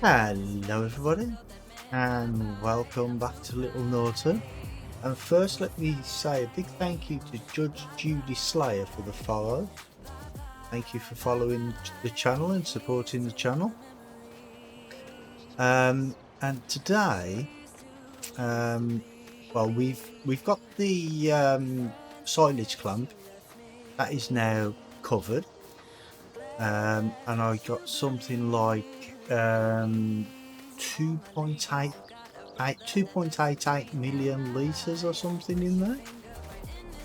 Hello everybody and welcome back to Little Norton. And first let me say a big thank you to Judge Judy Slayer for the follow. Thank you for following the channel and supporting the channel. And today well we've got the silage clump that is now covered. And I got something like 2.88 million litres or something in there.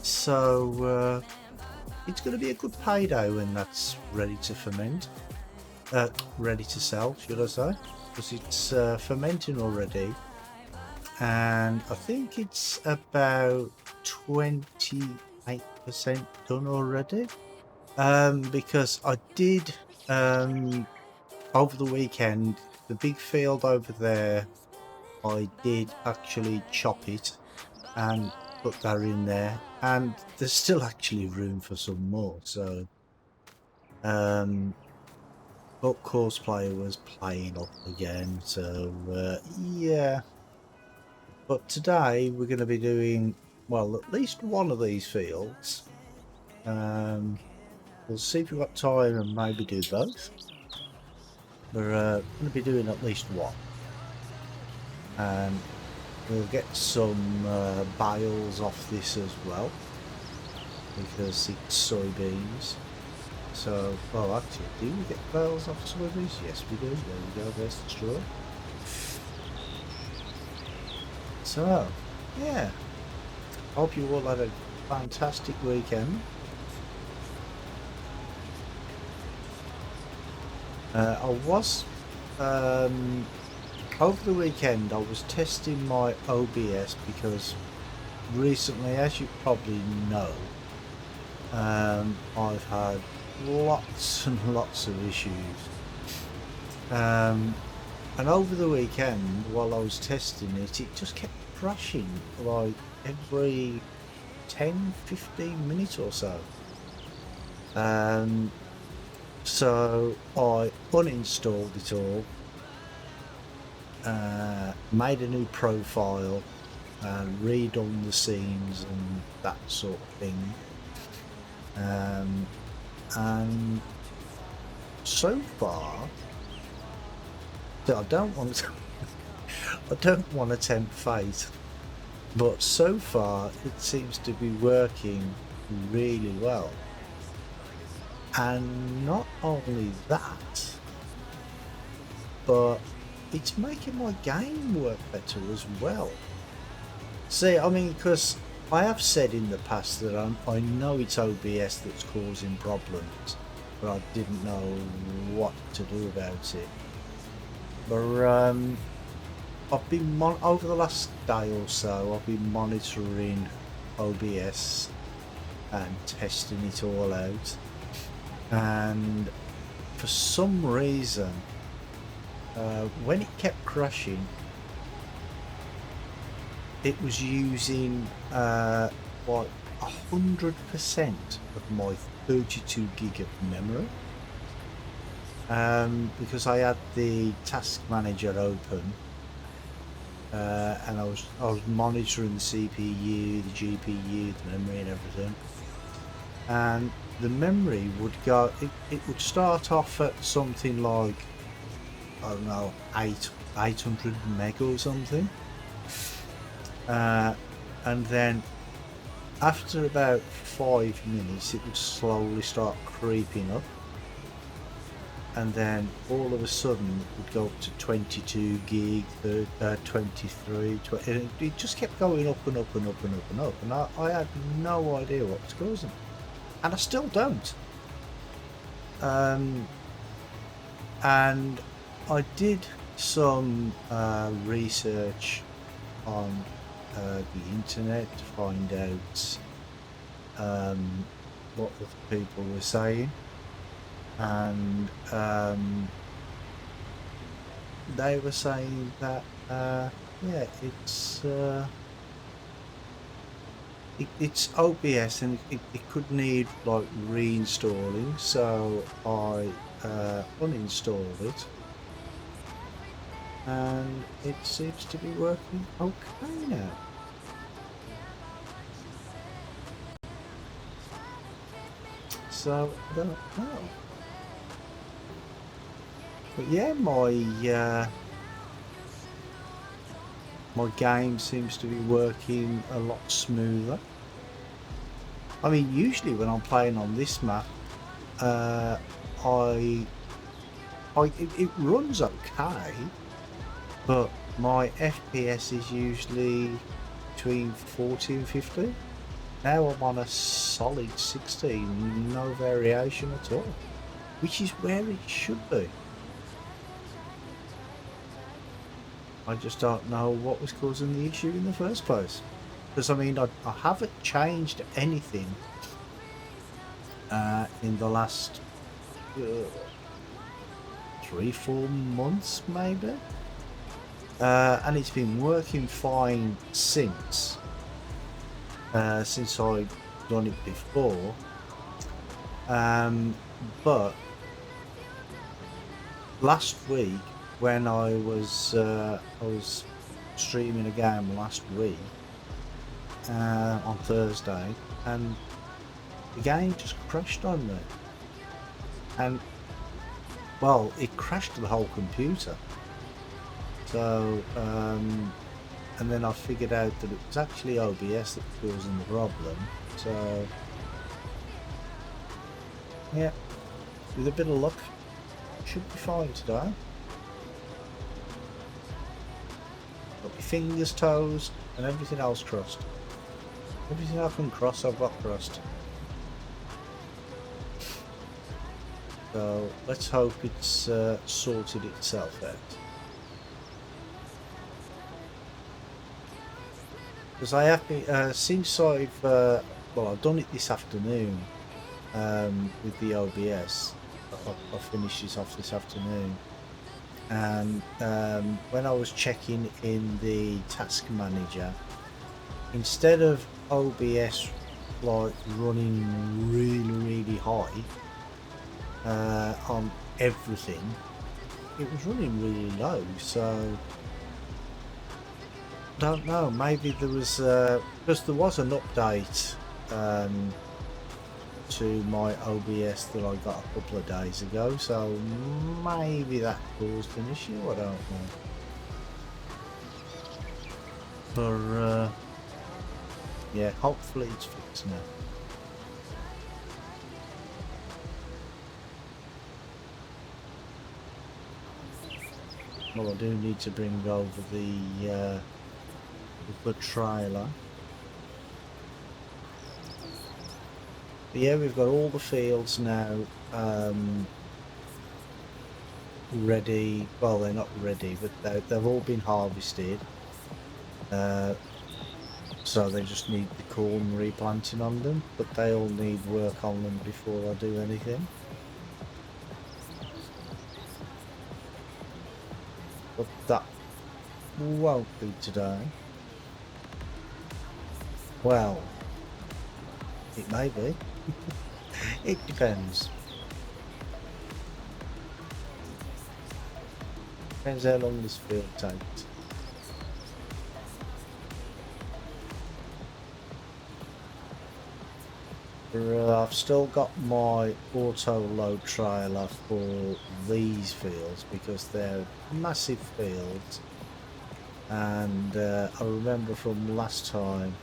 So it's going to be a good payday when that's ready to ferment. Ready to sell, should I say, because it's fermenting already. And I think it's about 28% done already. Because I did over the weekend, the big field over there, I did actually chop it and put that in there, and there's still actually room for some more. So but course player was playing up again, so yeah. But today we're going to be doing, well, at least one of these fields. We'll see if we've got time and maybe do both. We're going to be doing at least one, and we'll get some bales off this as well because it's soybeans. So, well, actually, do we get bales off soybeans? Yes, we do. There we go. There's the straw. So, yeah. Hope you all had a fantastic weekend. I was over the weekend I was testing my OBS because recently, as you probably know, I've had lots and lots of issues, and over the weekend while I was testing it, it just kept crashing like every 10-15 minutes or so. So I uninstalled it all, made a new profile, and redone the scenes and that sort of thing. And so far, I don't want to, I don't want to tempt fate, but so far it seems to be working really well. And not only that, but it's making my game work better as well. See, I mean, because I have said in the past that I know it's OBS that's causing problems, but I didn't know what to do about it. But I've been over the last day or so, I've been monitoring OBS and testing it all out. And for some reason, when it kept crashing, it was using like 100% of my 32 gig of memory, because I had the task manager open, and I was monitoring the CPU, the GPU, the memory, and everything. And the memory would go, it would start off at something like, I don't know, 800 meg or something, and then after about 5 minutes it would slowly start creeping up, and then all of a sudden it would go up to 22 gig, 23, 20, and it just kept going up and up and up and up and up, and I had no idea what was causing it. And I still don't. And I did some research on the internet to find out what the people were saying, and they were saying that yeah, it's OBS, and it could need like reinstalling, so I uninstalled it, and it seems to be working okay now. So I don't know. But yeah, my game seems to be working a lot smoother. I mean, usually when I'm playing on this map, uh, it runs okay, but my FPS is usually between 40 and 50. Now I'm on a solid 16, no variation at all, which is where it should be. I just don't know what was causing the issue in the first place. Because I mean, I haven't changed anything in the last 3-4 months maybe, and it's been working fine since I've done it before, but last week when I was streaming a game last week on Thursday, and the game just crashed on me, and well, it crashed the whole computer. So and then I figured out that it was actually OBS that was causing the problem. So yeah, with a bit of luck, should be fine today. Got my fingers, toes, and everything else crossed. Everything I can cross, I've got crossed. So let's hope it's sorted itself out. Because I have been, since I've, well, I've done it this afternoon with the OBS. I'll finish this off this afternoon. And when I was checking in the task manager, instead of OBS like running really high on everything, it was running really low. So don't know, maybe there was because there was an update to my OBS that I got a couple of days ago, so maybe that caused an issue, I don't know. But yeah, hopefully it's fixed now. Well, I do need to bring over the trailer. But yeah, we've got all the fields now ready. Well, they're not ready, but they've all been harvested. So they just need the corn replanting on them, but they all need work on them before I do anything. But that won't be today. Well, it may be. It depends. Depends how long this field takes. I've still got my auto load trailer for these fields because they're massive fields, and I remember from last time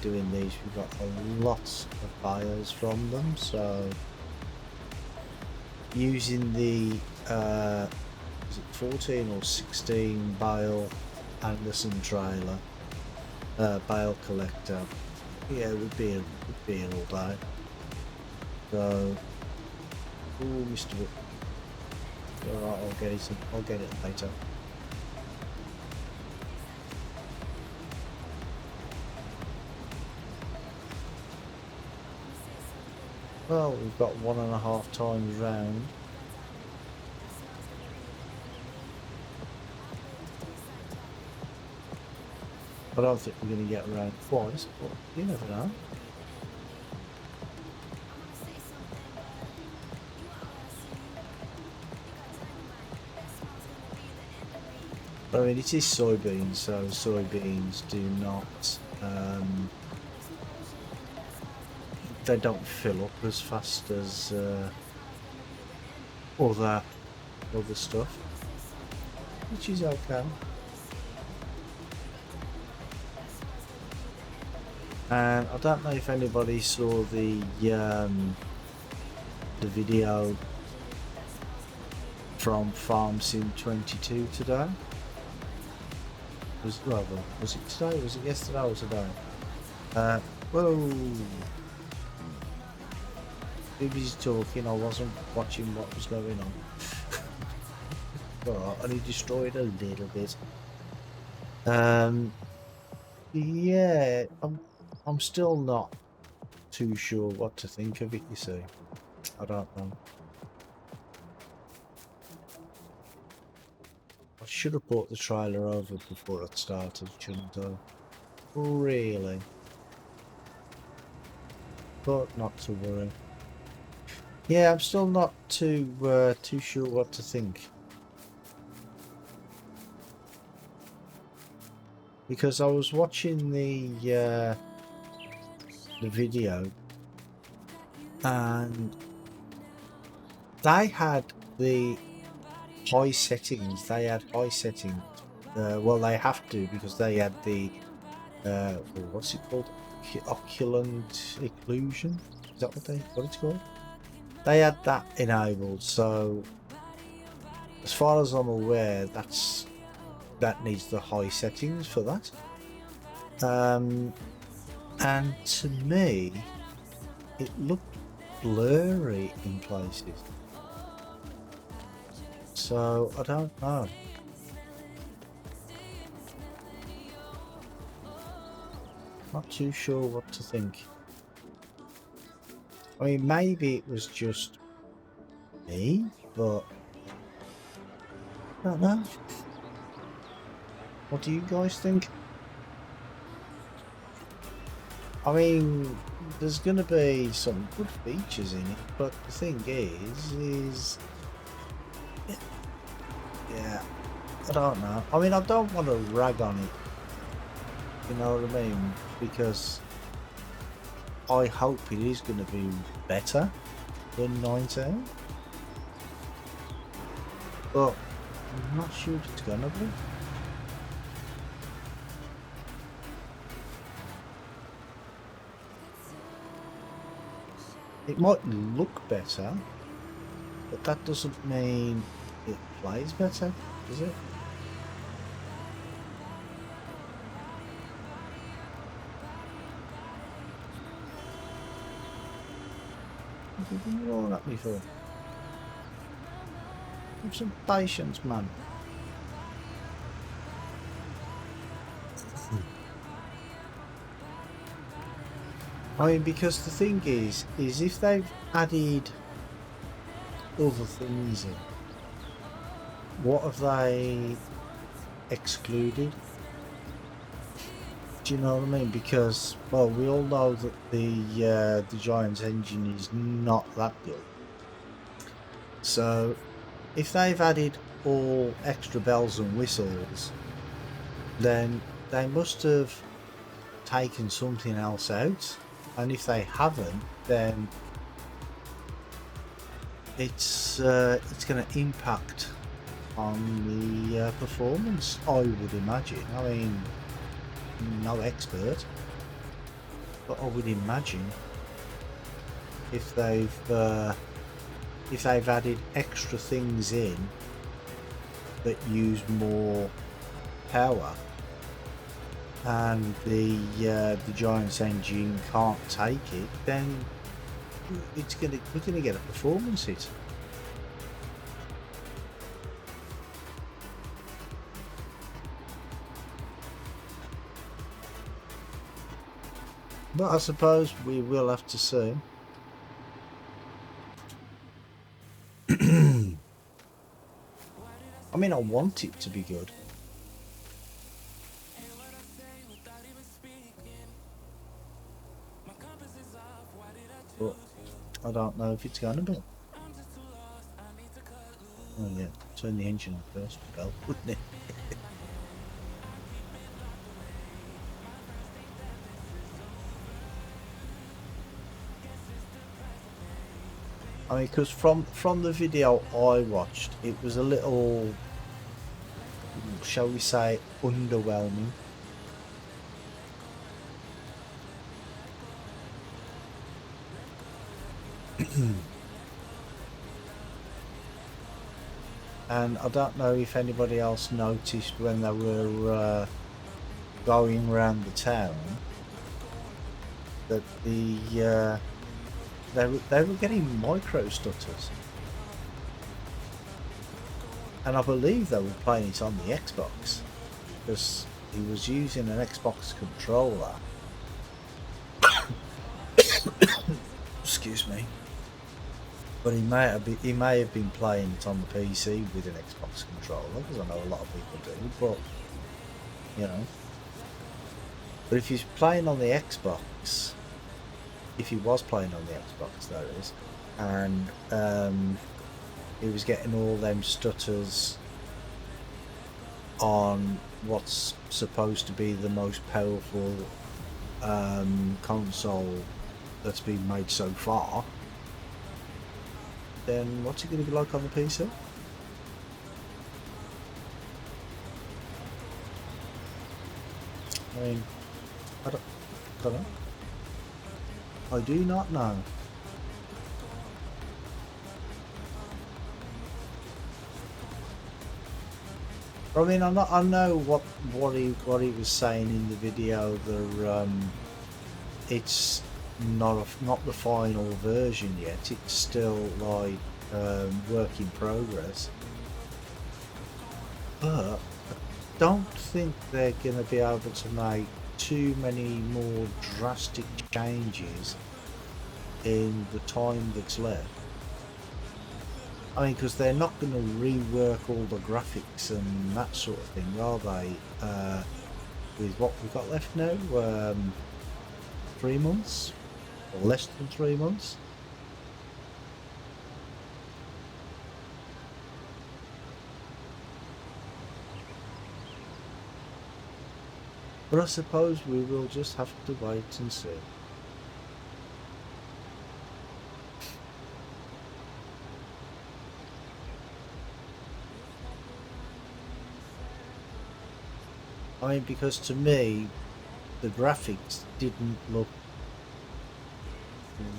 doing these, we got a lot of bales from them, so using the is it 14 or 16 bale Anderson trailer bale collector, yeah, it would be an all day. So, oh, Mr. Alright, I'll get it later. Well, we've got 1.5 times round. I don't think we're going to get around twice, but you never know. I mean, it is soybeans, so soybeans do not, they don't fill up as fast as other stuff, which is okay. And I don't know if anybody saw the video from Farm Sim 22 today. Was it today? Was it yesterday or today? Whoa! Baby's talking. I wasn't watching what was going on. Well, I only destroyed a little bit. Yeah, I'm still not too sure what to think of it. You see, I don't know. I should have brought the trailer over before it started, shouldn't I? Really? But not to worry. Yeah, I'm still not too sure what to think. Because I was watching the video and they had the high settings. They had high settings. Well, they have to because they had the what's it called? Occlusion occlusion. Is that what it's called? They had that enabled. So, as far as I'm aware, that needs the high settings for that. And to me, it looked blurry in places. So I don't know. Not too sure what to think. I mean, maybe it was just me, but I don't know. What do you guys think? I mean, there's going to be some good features in it, but the thing is, yeah, I don't know. I mean, I don't want to rag on it, you know what I mean? Because I hope it is going to be better than 19, but I'm not sure if it's going to be. It might look better, but that doesn't mean it plays better, does it? What are you rolling at me for? Have some patience, man. I mean, because the thing is if they've added other things in, what have they excluded? Do you know what I mean? Because, well, we all know that the Giant's engine is not that good. So, if they've added all extra bells and whistles, then they must have taken something else out. And if they haven't, then it's going to impact on the performance, I would imagine. I mean, no expert, but I would imagine if they've added extra things in that use more power, and the Giant's engine can't take it, then we're gonna get a performance hit. But I suppose we will have to see. I mean, I want it to be good. But I don't know if it's going to be. Oh yeah, turn the engine on first, well, wouldn't it? I mean, because from the video I watched, it was a little, shall we say, underwhelming. And I don't know if anybody else noticed when they were going around the town that they were getting micro stutters, and I believe they were playing it on the Xbox because he was using an Xbox controller. Excuse me. But he may have been playing it on the PC with an Xbox controller, because I know a lot of people do. But you know, but if he's playing on the Xbox, if he was playing on the Xbox, that is, and he was getting all them stutters on what's supposed to be the most powerful console that's been made so far, then what's it going to be like on the PC? I mean, I don't know. I do not know. I mean, I know what he was saying in the video. It's not the final version yet. It's still like work in progress. But I don't think they're going to be able to make too many more drastic changes in the time that's left. I mean, because they're not going to rework all the graphics and that sort of thing, are they? With what we've got left now, 3 months or less than 3 months. But I suppose we will just have to wait and see. I mean, because to me, the graphics didn't look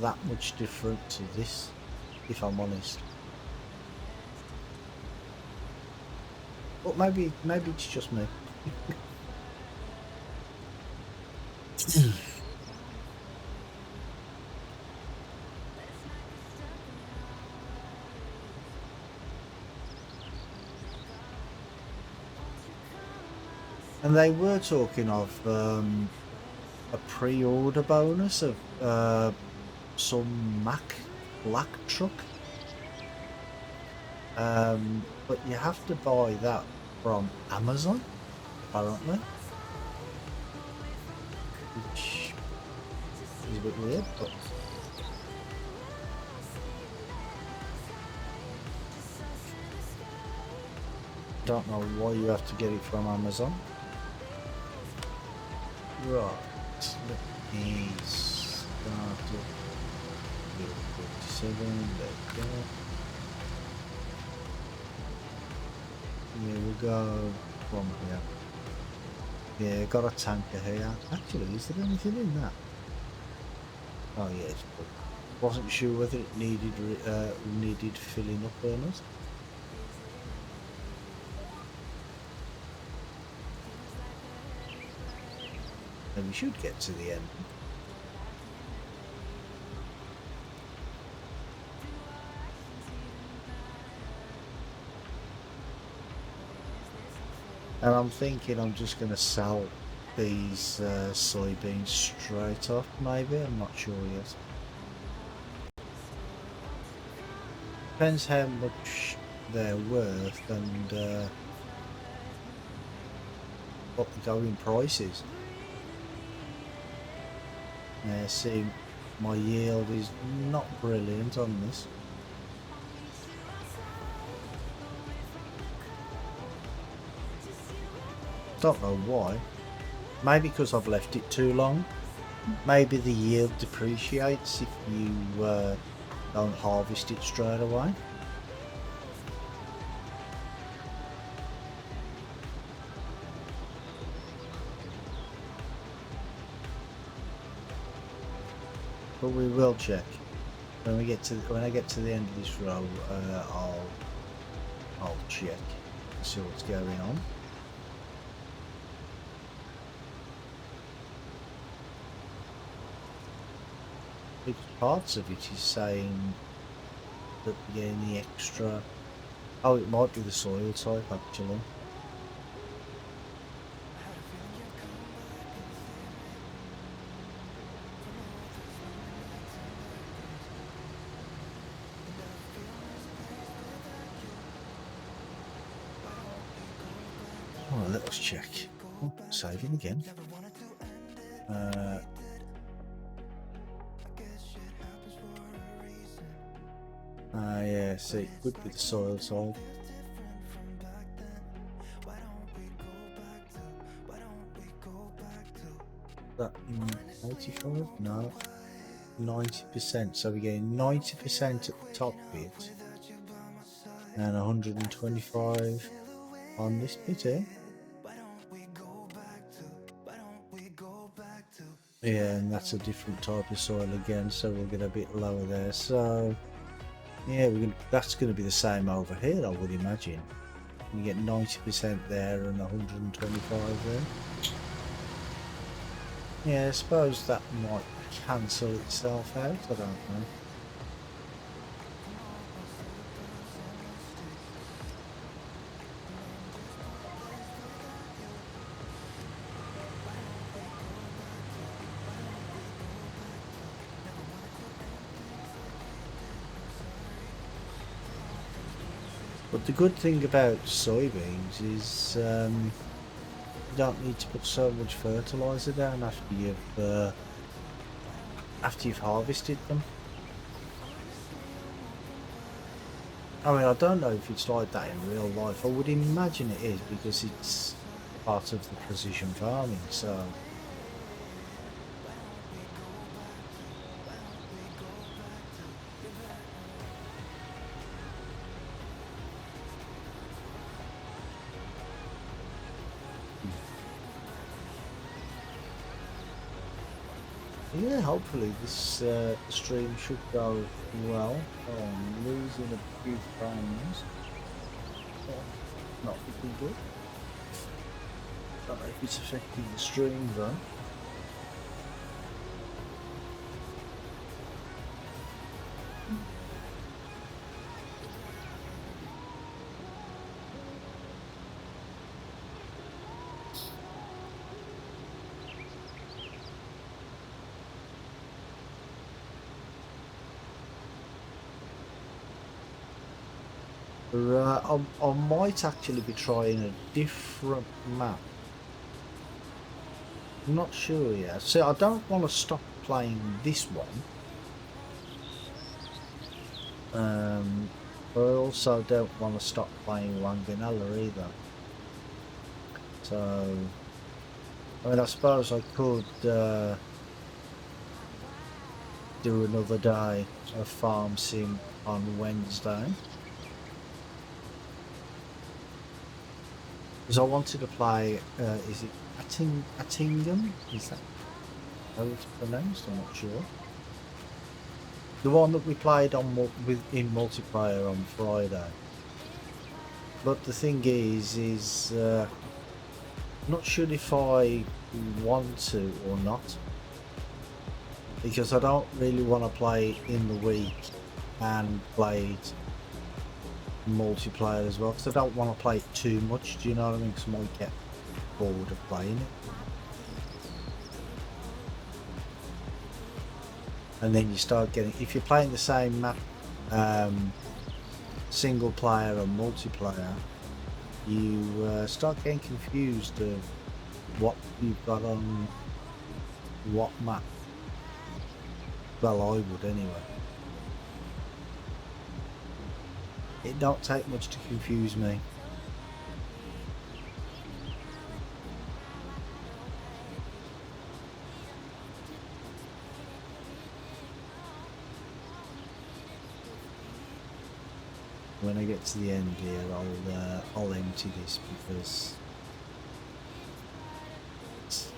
that much different to this, if I'm honest. But maybe it's just me. And they were talking of a pre-order bonus of some Mac black truck, but you have to buy that from Amazon, apparently, which is a bit weird, but don't know why you have to get it from Amazon. Right, let me start up. 47, there we go. Yeah, we'll go from here. Yeah, got a tanker here. Actually, is there anything in that? Oh yes, but wasn't sure whether it needed filling up or not. And we should get to the end. And I'm thinking I'm just going to sell these soybeans straight off, maybe. I'm not sure yet. Depends how much they're worth and what the going price is. Now, see, my yield is not brilliant on this. Don't know why. Maybe because I've left it too long. Maybe the yield depreciates if you don't harvest it straight away. But we will check when I get to the end of this row. I'll check, see what's going on. Which parts of it is saying that we're getting the extra. Oh, it might be the soil type actually. Oh, let us check. Oh, saving again. Yeah, see, it would be the soil side. That 85? No, 90%. So we're getting 90% at the top bit and 125 on this bit here. Yeah, and that's a different type of soil again, so we'll get a bit lower there. So yeah, that's going to be the same over here, I would imagine. We get 90% there and 125 there. Yeah, I suppose that might cancel itself out, I don't know. But the good thing about soybeans is you don't need to put so much fertilizer down after you've harvested them. I mean, I don't know if it's like that in real life. I would imagine it is because it's part of the precision farming. So. Yeah, hopefully this stream should go well. Oh, I'm losing a few frames. Not looking good. Don't know if it's affecting the stream though. Right, I might actually be trying a different map. I'm not sure yet. See, I don't want to stop playing this one. But I also don't want to stop playing Wanganella either. So, I mean, I suppose I could do another day of farm sim on Wednesday. Because I wanted to play, is it Attingham? Is that how it's pronounced? I'm not sure. The one that we played on in multiplayer on Friday. But the thing is not sure if I want to or not. Because I don't really want to play in the week and play it multiplayer as well, because I don't want to play it too much, do you know what I mean? Because I might get bored of playing it. And then you start getting, if you're playing the same map, single player or multiplayer, you start getting confused of what you've got on what map. Well, I would anyway. It don't take much to confuse me. when I get to the end here, I'll empty this because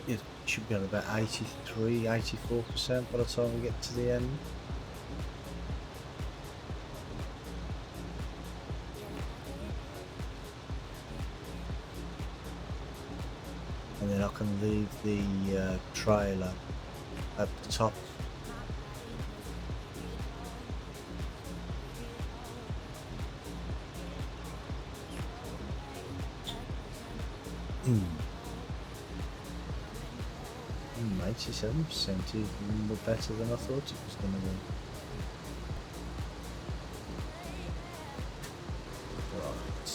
it should be at about 83, 84% by the time we get to the end. And then I can leave the trailer at the top. Hmm. 87% even better than I thought it was going to be. Right.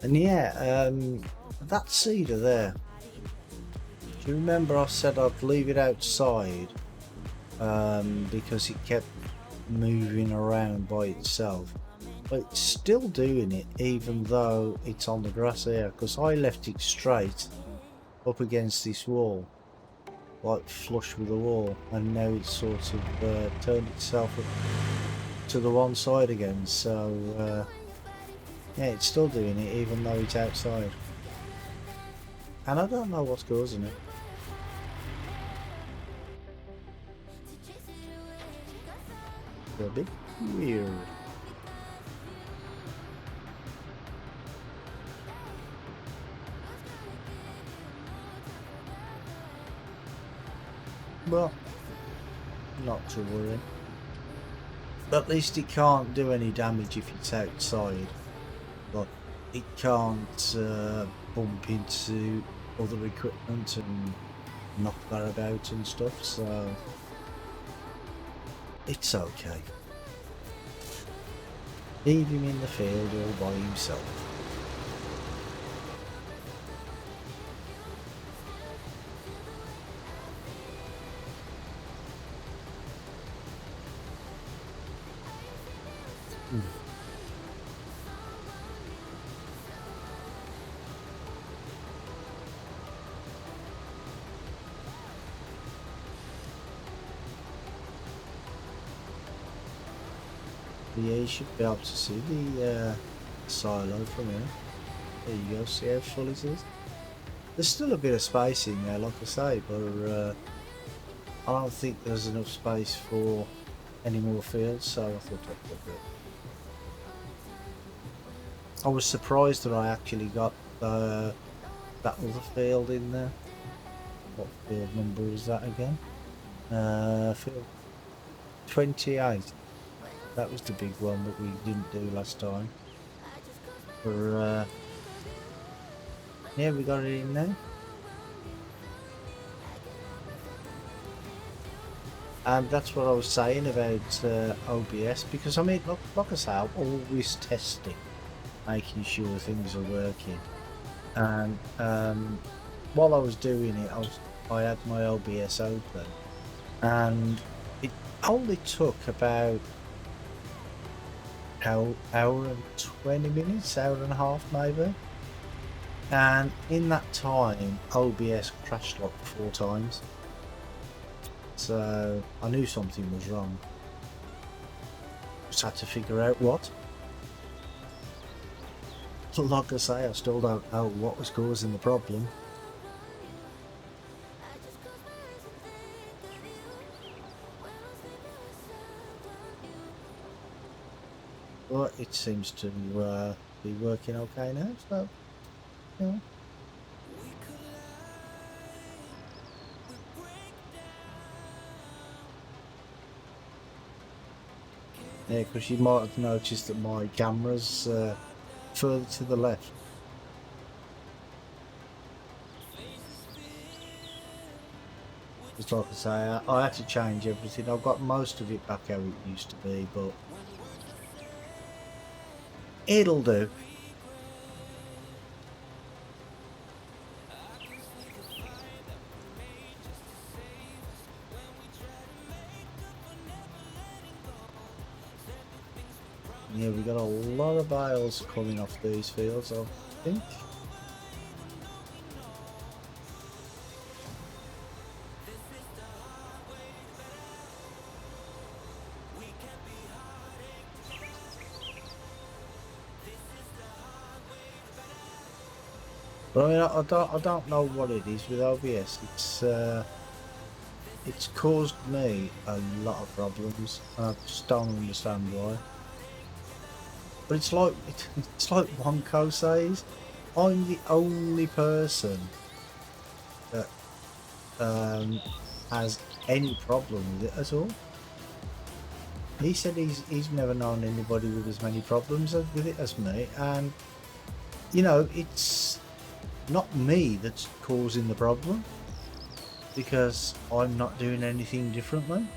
And yeah, that cedar there. Do you remember I said I'd leave it outside because it kept moving around by itself? But it's still doing it even though it's on the grass here, because I left it straight up against this wall, like flush with the wall, and now it's sort of turned itself up to the one side again. So yeah, it's still doing it even though it's outside, and I don't know what's causing it. It's a bit weird. Well, not to worry. At least it can't do any damage if it's outside. But it can't bump into other equipment and knock that about and stuff, so it's okay. Leave him in the field all by himself. Yeah, you should be able to see the silo from here. There you go, see how full it is? There's still a bit of space in there, like I say, but I don't think there's enough space for any more fields, so I thought I'd put it. I was surprised that I actually got that other field in there. What field number is that again? Field 28. That was the big one that we didn't do last time. But yeah, we got it in there. And that's what I was saying about OBS, because I mean, like I say, I'm always testing, making sure things are working. And while I was doing it, I had my OBS open, and it only took about hour and 20 minutes, hour and a half maybe, and in that time OBS crashed like 4 times, so I knew something was wrong. Just had to figure out what. Like I say, I still don't know what was causing the problem. But it seems to be working okay now, so yeah. Yeah, because you might have noticed that my camera's further to the left. Just like I say, I had to change everything. I've got most of it back how it used to be, but it'll do. Yeah, we got a lot of bales coming off these fields, I think. But I mean, I don't know what it is with OBS. It's caused me a lot of problems. I just don't understand why. But it's like Wonko says, I'm the only person that has any problem with it at all. He said he's never known anybody with as many problems with it as me, and you know, it's not me that's causing the problem because I'm not doing anything differently.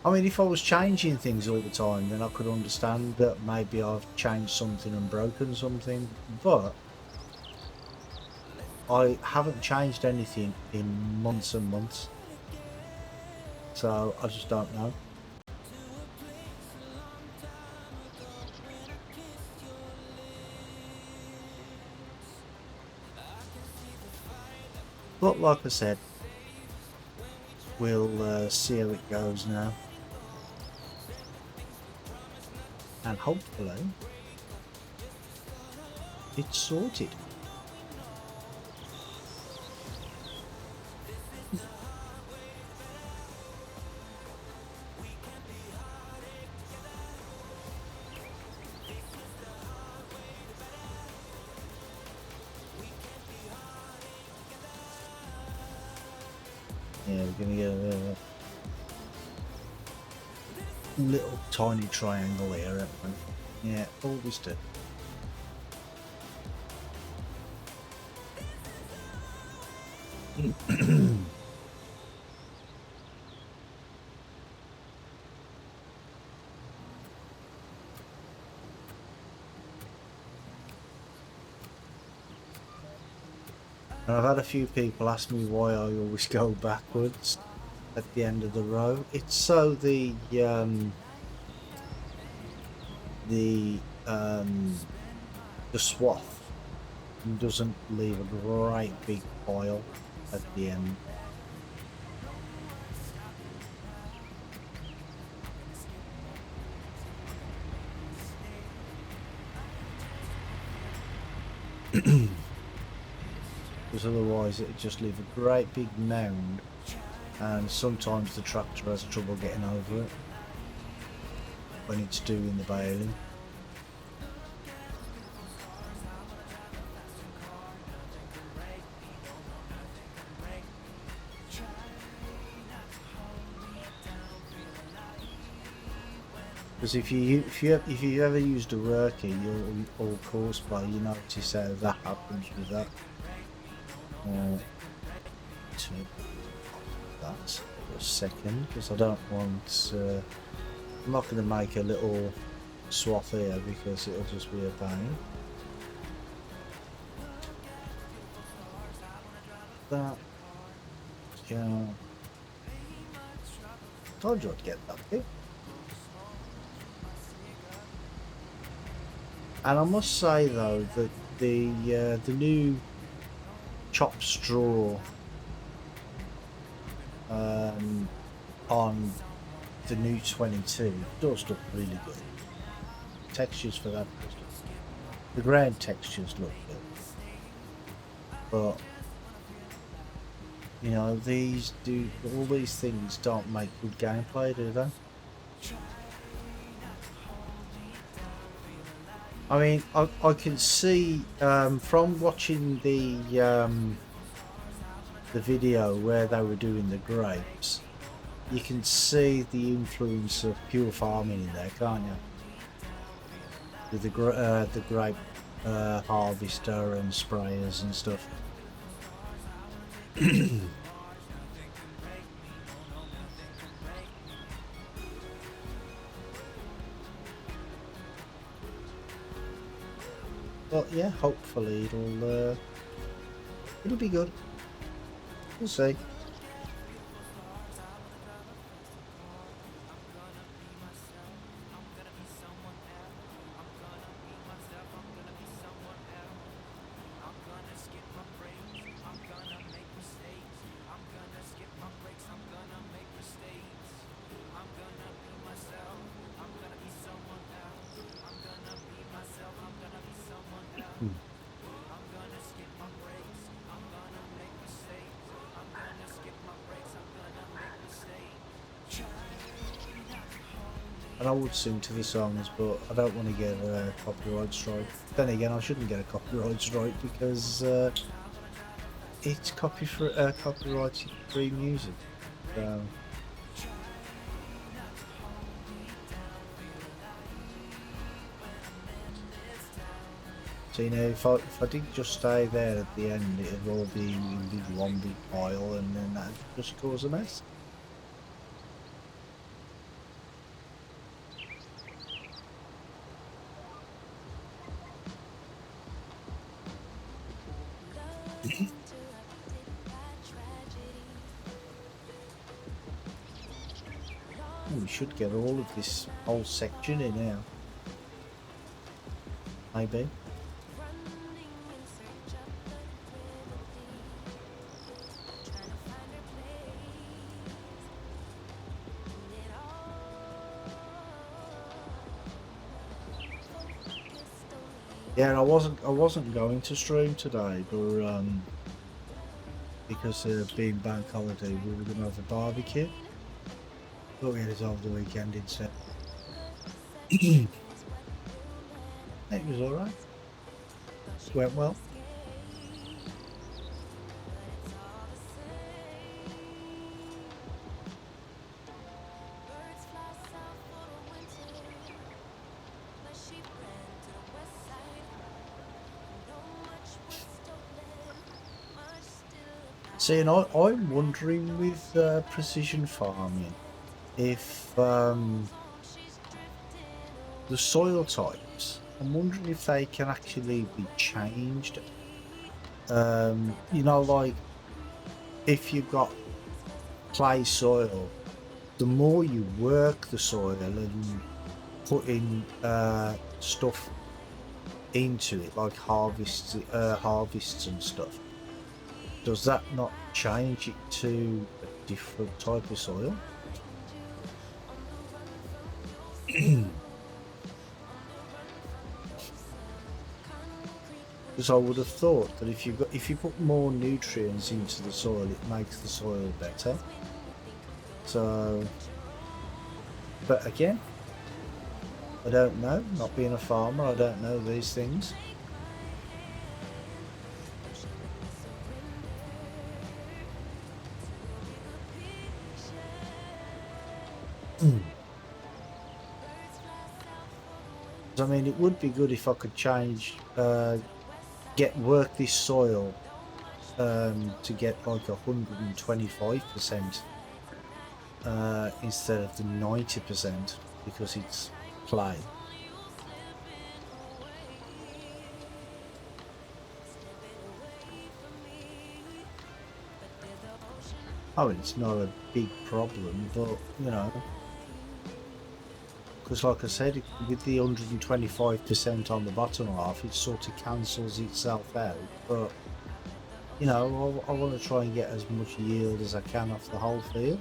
I mean, if I was changing things all the time, then I could understand that maybe I've changed something and broken something, but I haven't changed anything in months and months, so I just don't know. But like I said, we'll see how it goes now, and hopefully it's sorted. Yeah, we're gonna get a little tiny triangle here, haven't we? Yeah, always do. And I've had a few people ask me why I always go backwards at the end of the row. It's so the swath doesn't leave a great big pile at the end. Because otherwise it'd just leave a great big mound, and sometimes the tractor has trouble getting over it when it's doing the baling. Because if you ever used a worker or course play, you notice how that happens with that. To that for a second, because I don't want. I'm not going to make a little swath here because it'll just be a pain. That. Yeah. Told you I'd get that bit. And I must say though that the new chopped straw on the new 22 does look really good. Textures for that, the ground textures look good, but you know, all these things don't make good gameplay, do they? I mean, I can see from watching the video where they were doing the grapes, you can see the influence of pure farming in there, can't you? With the grape harvester and sprayers and stuff. But yeah, hopefully it'll be good. We'll see. And I would sing to the songs, but I don't want to get a copyright strike. Then again, I shouldn't get a copyright strike because it's copyright-free music. So you know, if I did just stay there at the end, it'd all be in one big pile, and then that'd just cause a mess. We should get all of this whole section in now. Maybe. Yeah, I wasn't going to stream today, but because being bank holiday, we were gonna have a barbecue. But we had it over the weekend instead. It was alright. Went well. See, and I'm wondering with precision farming if the soil types, I'm wondering if they can actually be changed. You know, like if you've got clay soil, the more you work the soil and put in stuff into it, like harvests and stuff, does that not change it to a different type of soil? Because I would have thought that if you put more nutrients into the soil, it makes the soil better. So, but again, I don't know. Not being a farmer, I don't know these things. I mean, it would be good if I could change, work this soil to get like 125% instead of the 90% because it's clay. I mean, it's not a big problem, but you know. Because like I said, with the 125% on the bottom half, it sort of cancels itself out. But, you know, I want to try and get as much yield as I can off the whole field.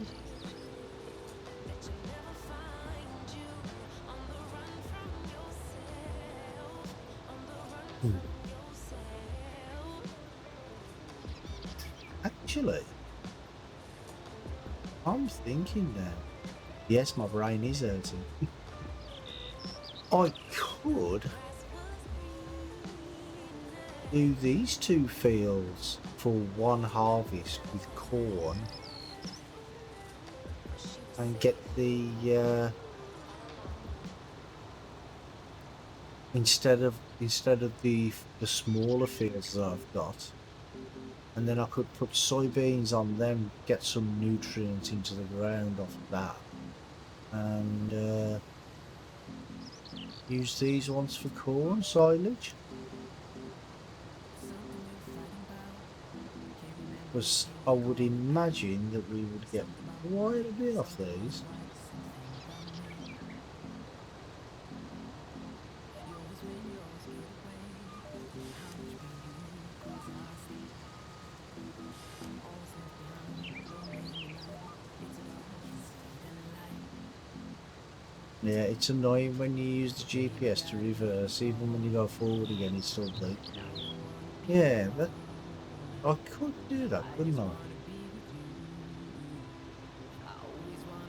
Actually, I'm thinking now. Yes, my brain is hurting. I could do these two fields for one harvest with corn and get the instead of the smaller fields that I've got, and then I could put soybeans on them, get some nutrients into the ground off of that, and use these ones for corn silage. Because I would imagine that we would get quite a bit off these. Yeah, it's annoying when you use the GPS to reverse, even when you go forward again, it's still blue. Yeah, but I could do that, couldn't I?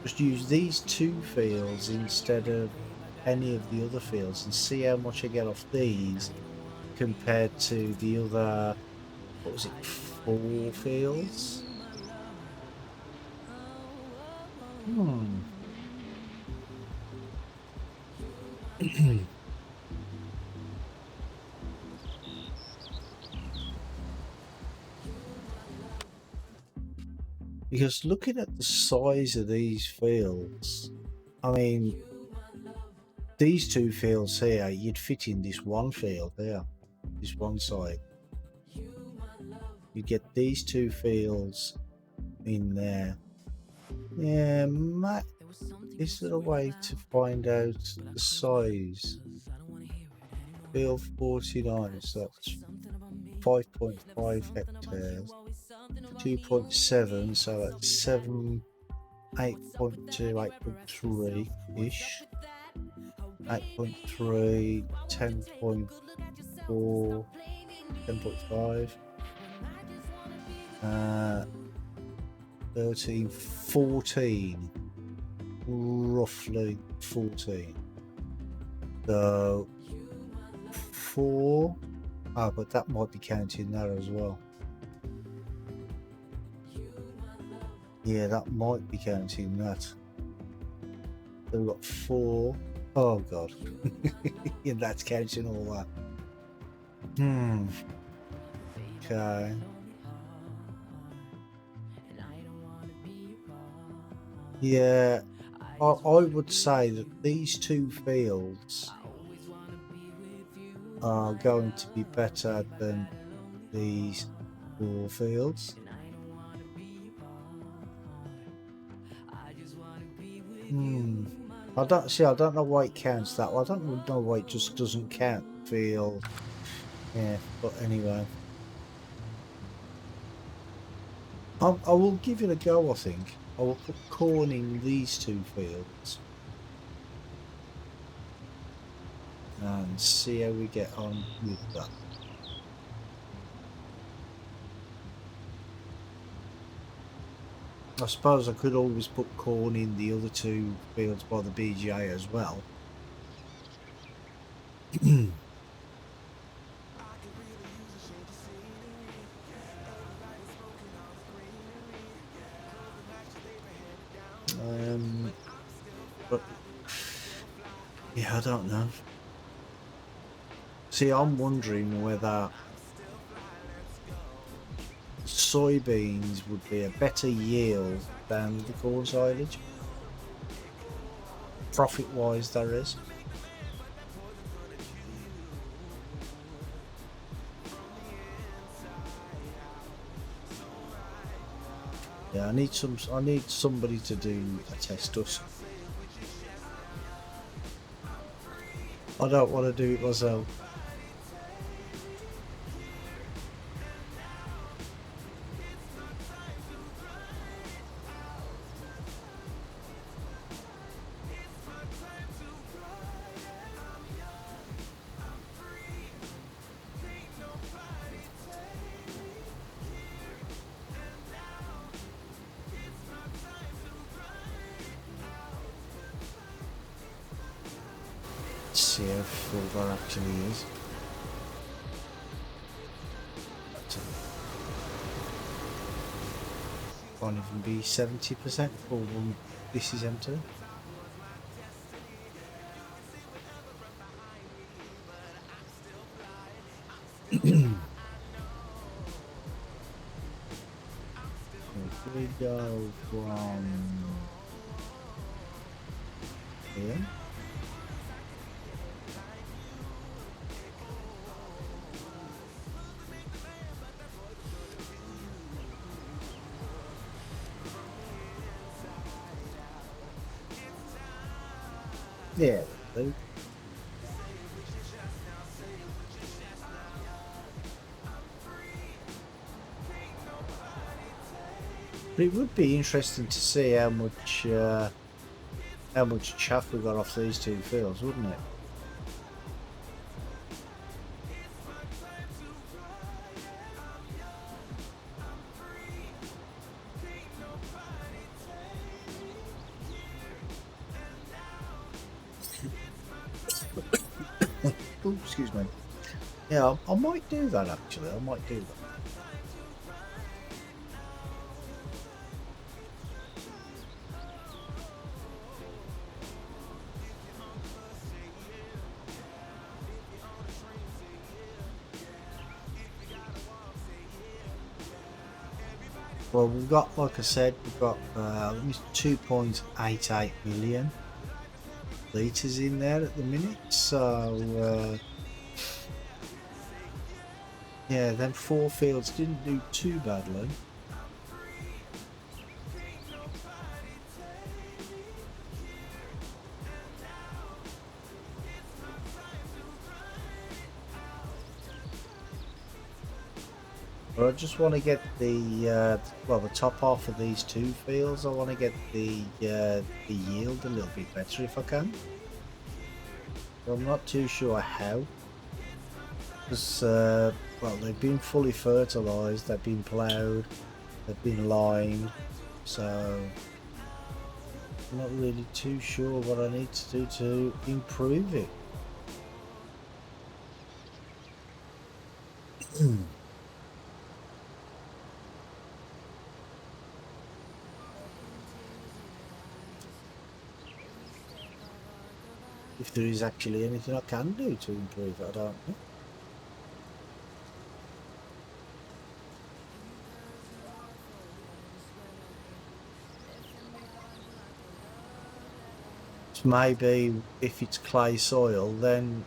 just use these two fields instead of any of the other fields and see how much I get off these compared to the other, what was it, 4 fields? Because looking at the size of these fields, I mean, these 2 fields here, you'd fit in this one field here, this one side. You get these 2 fields in there. Yeah, is there a way to find out the size? Field 49, so that's 5.5 hectares. 2.7, so that's 8.2, 8.3-ish. 8.3, 10.4, 10.5. 13, 14, roughly 14. So 4, but that might be counting that as well. Yeah, that might be counting that. So we've got 4. Oh god. Yeah, that's counting all that. Okay. Yeah, I would say that these 2 fields are going to be better than these 4 fields. I don't know why it counts that. I don't know why it just doesn't count field. Yeah, but anyway. I will give it a go, I think. I will put corn in these 2 fields and see how we get on with that. I suppose I could always put corn in the other 2 fields by the BGA as well. But yeah, I don't know. See, I'm wondering whether soybeans would be a better yield than the corn silage. Profit-wise, there is. Yeah, I need somebody to do a test us. I don't want to do it myself. Let's see how full that actually is. Can't even be 70% full when this is empty. If we go from here. Yeah. But it would be interesting to see how much chaff we got off these 2 fields, wouldn't it? Oh, excuse me. Yeah, I might do that actually. I might do that. Well, we've got, like I said, we've got 2.88 million litres in there at the minute. So, yeah, then 4 fields didn't do too badly. But I just want to get the well, the top half of these 2 fields. I want to get the yield a little bit better if I can. But I'm not too sure how. Because well, they've been fully fertilised, they've been ploughed, they've been lined, so I'm not really too sure what I need to do to improve it. If there is actually anything I can do to improve it, I don't know. So maybe if it's clay soil, then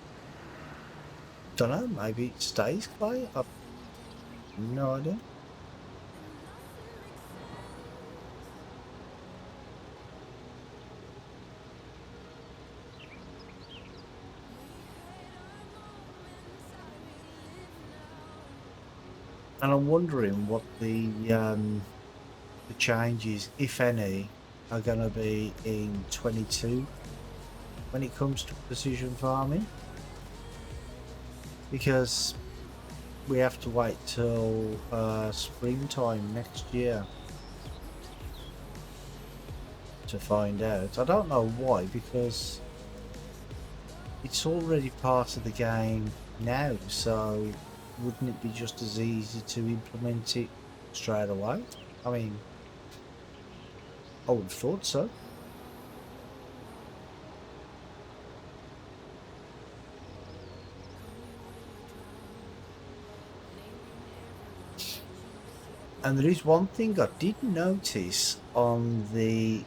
don't know, maybe it stays clay. I've no idea. And I'm wondering what the changes, if any, are going to be in 22 when it comes to precision farming, because we have to wait till springtime next year to find out. I don't know why, because it's already part of the game now, so wouldn't it be just as easy to implement it straight away? I mean, I would have thought so. And there is one thing I did notice on the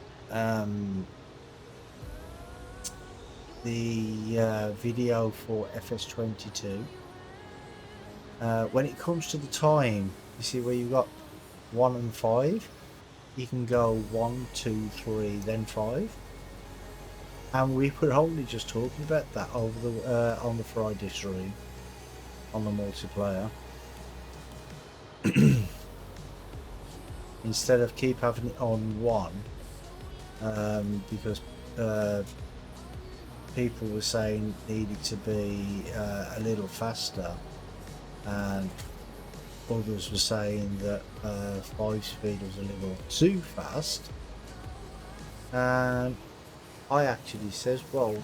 video for FS22. When it comes to the time, you see where you've got 1 and 5, you can go 1, 2, 3, then 5. And we were only just talking about that over the on the Friday stream on the multiplayer. Instead of keep having it on 1, because people were saying it needed to be a little faster, and others were saying that 5 speed was a little too fast. And I actually says, well,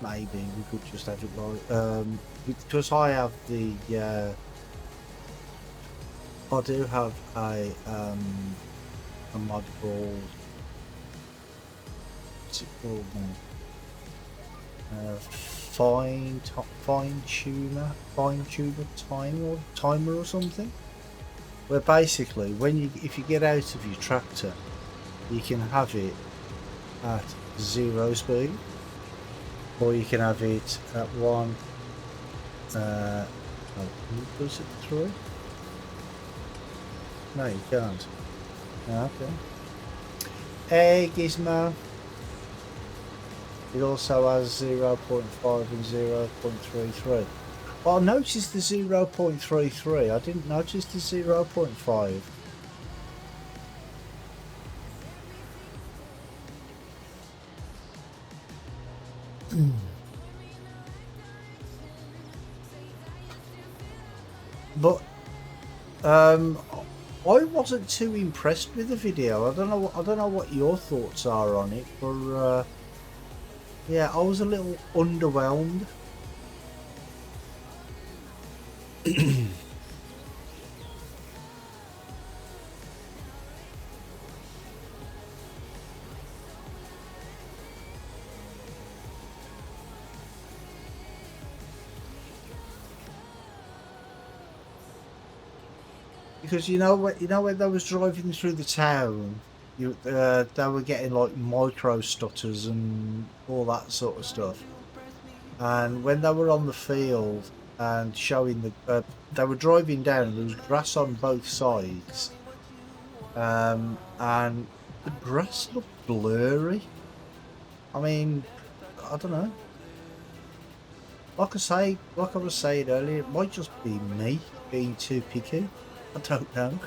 maybe we could just have it like because I have the I do have a mod called, what's it called now? Fine tuner timer or something. Where basically, when if you get out of your tractor, you can have it at 0 speed, or you can have it at 1. Oh, can you push it through? No, you can't. Okay. Hey, Gizmo. It also has 0.5 and 0.33. Well, I noticed the 0.33. I didn't notice the 0.5. But I wasn't too impressed with the video. I don't know what your thoughts are on it, but yeah, I was a little underwhelmed. Because you know what, when they was driving through the town, they were getting like micro stutters and all that sort of stuff. And when they were on the field and showing they were driving down, and there was grass on both sides, and the grass looked blurry. I mean, I don't know. Like I was saying earlier, it might just be me being too picky. I don't know.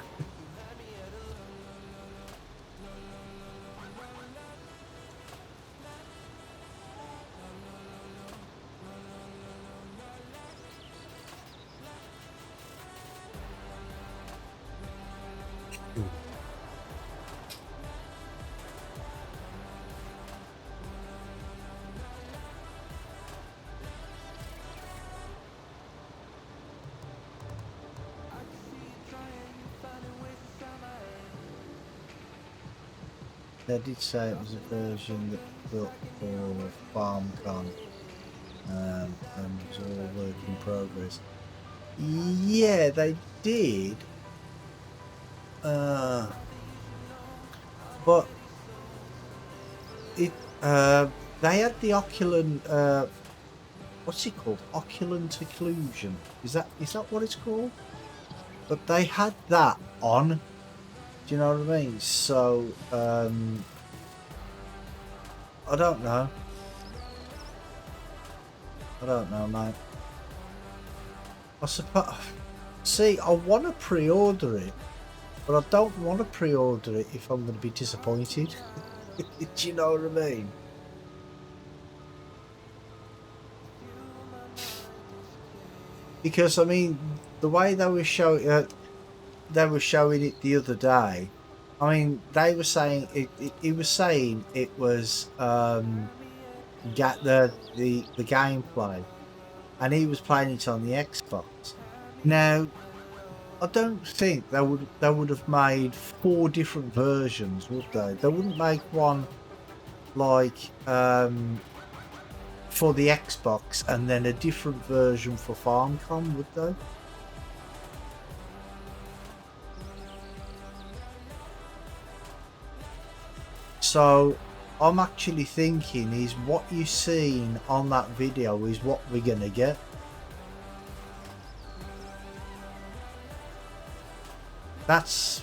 They did say it was a version that was built for FarmCon, and was all work in progress. Yeah, they did. But it they had the oculant what's it called? Oculant occlusion. Is that what it's called? But they had that on. Do you know what I mean? So I don't know. I don't know, mate. I suppose. See, I want to pre-order it, but I don't want to pre-order it if I'm going to be disappointed. Do you know what I mean? Because I mean, the way they were showing it the other day. I mean, they were saying it was saying it was get the gameplay, and he was playing it on the Xbox. Now, I don't think they would have made 4 different versions, would they? They wouldn't make one like for the Xbox and then a different version for FarmCon, would they? So I'm actually thinking is what you've seen on that video is what we're gonna get. That's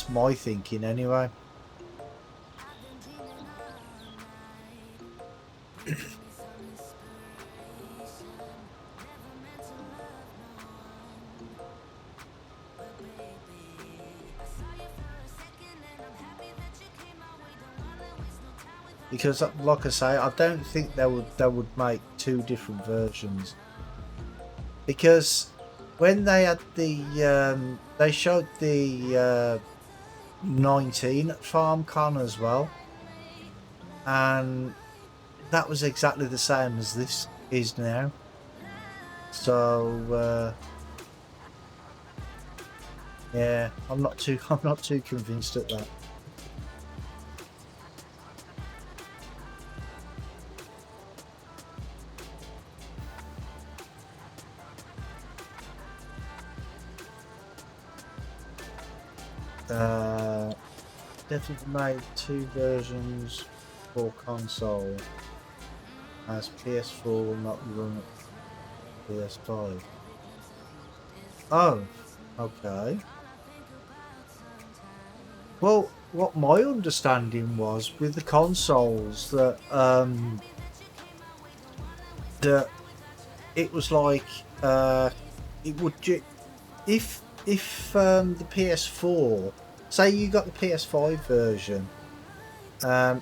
my thinking anyway. Because, like I say, I don't think they would make 2 different versions. Because when they had they showed the 19 at FarmCon as well, and that was exactly the same as this is now. So yeah, I'm not too convinced at that. Definitely made 2 versions for console, as PS4 will not run PS5. Oh, okay. Well, what my understanding was with the consoles that that it was like it would if the PS4, say you got the PS5 version,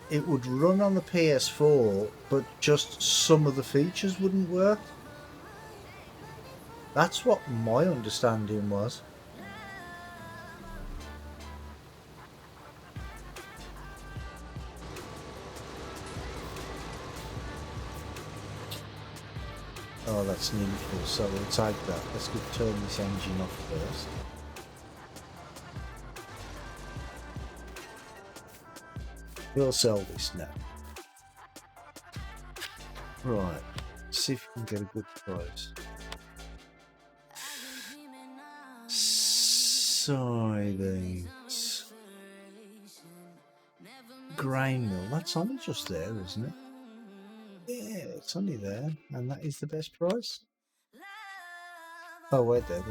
it would run on the PS4, but just some of the features wouldn't work. That's what my understanding was. Oh, Oh, that's nearly full, so we'll take that. Let's go turn this engine off first. We'll sell this now. Right, see if we can get a good price. Sidings. Grain mill, that's only just there, isn't it? Yeah, it's only there, and that is the best price. Oh, wait there.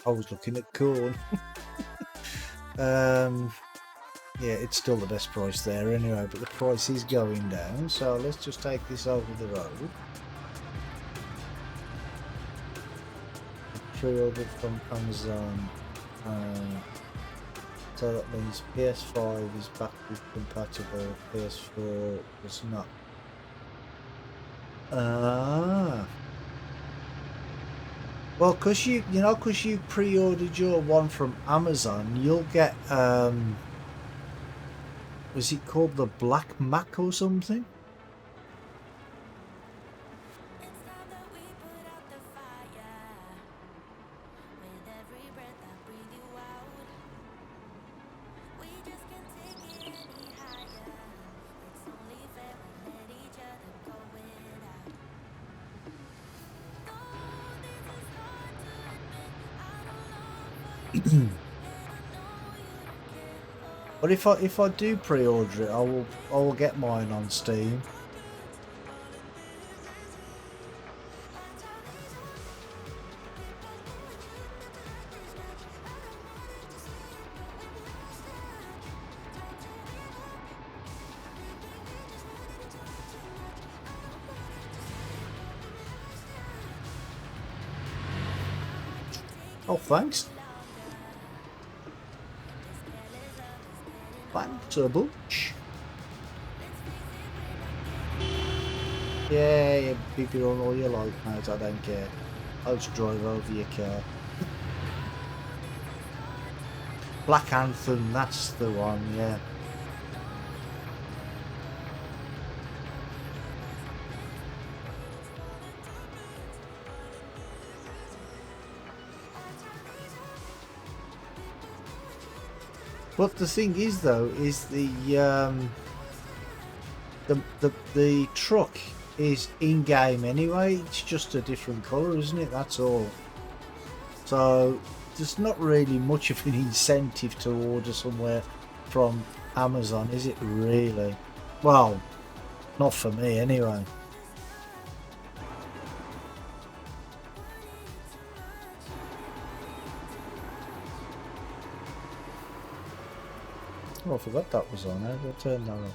I was looking at corn. Yeah, it's still the best price there anyway, but the price is going down, so let's just take this over the road. Pre-ordered from Amazon. So that means PS5 is backward compatible, PS4 is not. Well, cause you pre-ordered your one from Amazon, you'll get was it called the Black Mac or something? But if I do pre-order it, I will get mine on Steam. Oh, thanks. Thanks a bunch. Yeah, you beep it on all you like, mate. I don't care. I'll just drive over your car. Black Anthem, that's the one, yeah. But the thing is, though, is the truck is in-game anyway. It's just a different colour, isn't it? That's all. So there's not really much of an incentive to order somewhere from Amazon, is it really? Well, not for me anyway. Oh, I forgot that was on. How do I turn that off?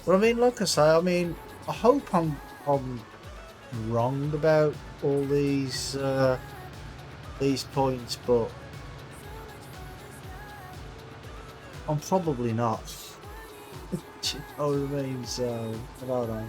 But I mean, like I say, I hope I'm wrong about all these points, but I'm probably not. Do you know what I mean? So I don't know.